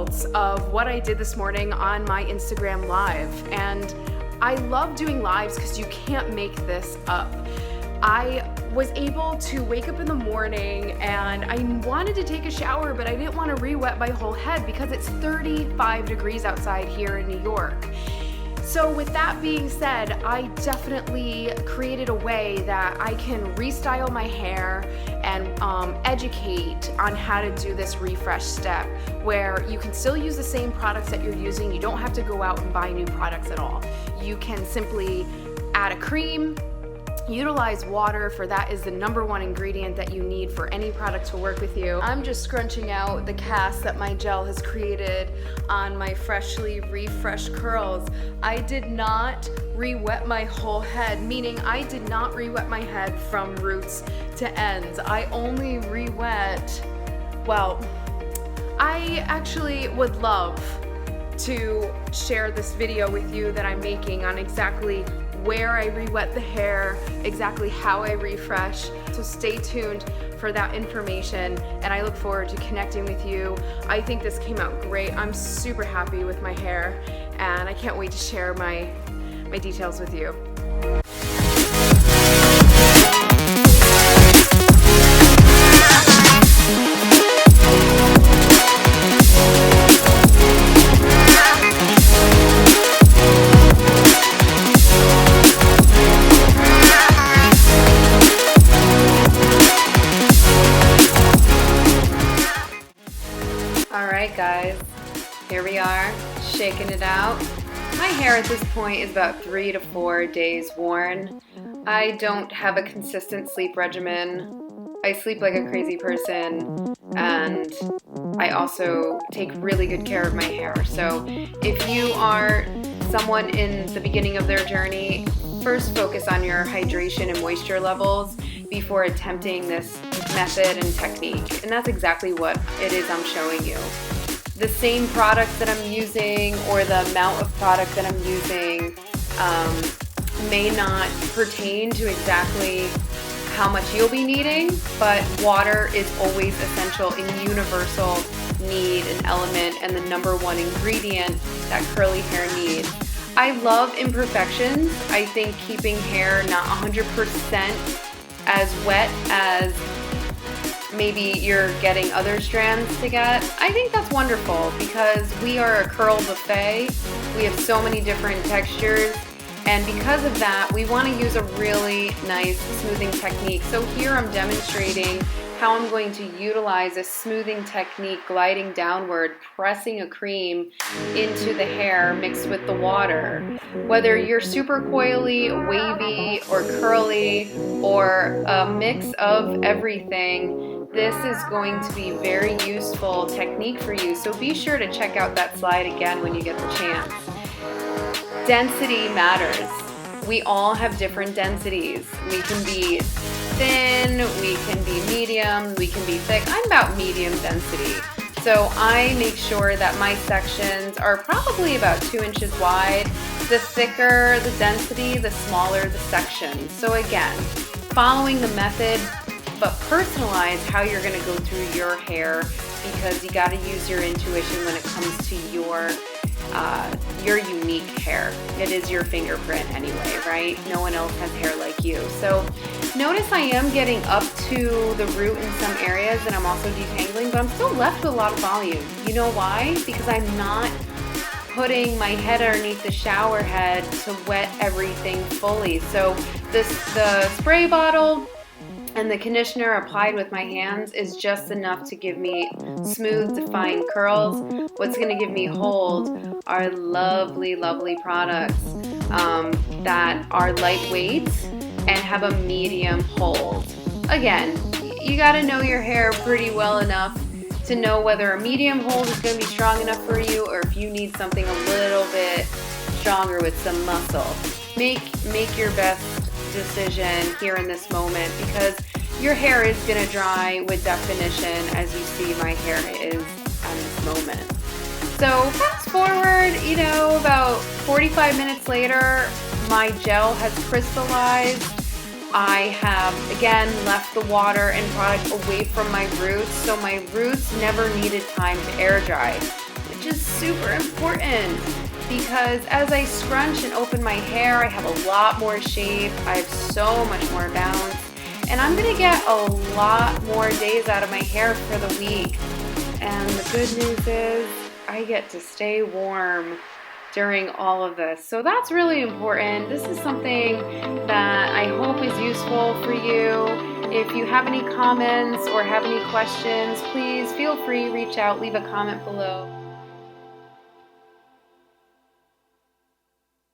results of what I did this morning on my Instagram live. And I love doing lives because you can't make this up. I was able to wake up in the morning and I wanted to take a shower, but I didn't want to re-wet my whole head because it's 35 degrees outside here in New York. So with that being said, I definitely created a way that I can restyle my hair and educate on how to do this refresh step where you can still use the same products that you're using. You don't have to go out and buy new products at all. You can simply add a cream, utilize water, for that is the #1 ingredient that you need for any product to work with you. I'm just scrunching out the cast that my gel has created on my freshly refreshed curls. I did not re-wet my whole head, meaning I did not re-wet my head from roots to ends. I only re-wet, well, I actually would love to share this video with you that I'm making on exactly where I re-wet the hair, exactly how I refresh. So stay tuned for that information, and I look forward to connecting with you. I think this came out great. I'm super happy with my hair, and I can't wait to share my details with you. Alright guys, here we are, shaking it out. My hair at this point is about 3 to 4 days worn. I don't have a consistent sleep regimen. I sleep like a crazy person, and I also take really good care of my hair. So if you are someone in the beginning of their journey, first focus on your hydration and moisture levels before attempting this method and technique. And that's exactly what it is I'm showing you. The same products that I'm using or the amount of product that I'm using may not pertain to exactly how much you'll be needing, but water is always essential and universal need, an element, and the #1 ingredient that curly hair needs. I love imperfections. I think keeping hair not 100% as wet as maybe you're getting other strands to get, I think that's wonderful because we are a curl buffet. We have so many different textures, and because of that, we want to use a really nice smoothing technique. So here I'm demonstrating how I'm going to utilize a smoothing technique, gliding downward, pressing a cream into the hair mixed with the water. Whether you're super coily, wavy, or curly, or a mix of everything, this is going to be a very useful technique for you. So be sure to check out that slide again when you get the chance. Density matters. We all have different densities. We can be thin, we can be medium, we can be thick. I'm about medium density. So I make sure that my sections are probably about 2 inches wide. The thicker the density, the smaller the section. So again, following the method, but personalize how you're gonna go through your hair, because you gotta use your intuition when it comes to your unique hair. It is your fingerprint anyway, right? No one else has hair like you. So notice I am getting up to the root in some areas, and I'm also detangling, but I'm still left with a lot of volume. You know why? Because I'm not putting my head underneath the shower head to wet everything fully. So the spray bottle and the conditioner applied with my hands is just enough to give me smooth, defined curls. What's going to give me hold are lovely, lovely products that are lightweight and have a medium hold. Again, you got to know your hair pretty well enough to know whether a medium hold is going to be strong enough for you, or if you need something a little bit stronger with some muscle. Make your best decision here in this moment, because your hair is going to dry with definition, as you see my hair is at this moment. So fast forward, about 45 minutes later, my gel has crystallized. I have, again, left the water and product away from my roots, so my roots never needed time to air dry. just super important because as I scrunch and open my hair, I have a lot more shape, I have so much more bounce, and I'm gonna get a lot more days out of my hair for the week. And the good news is I get to stay warm during all of this. So that's really important. This is something that I hope is useful for you. If you have any comments or have any questions, please feel free, reach out, leave a comment below.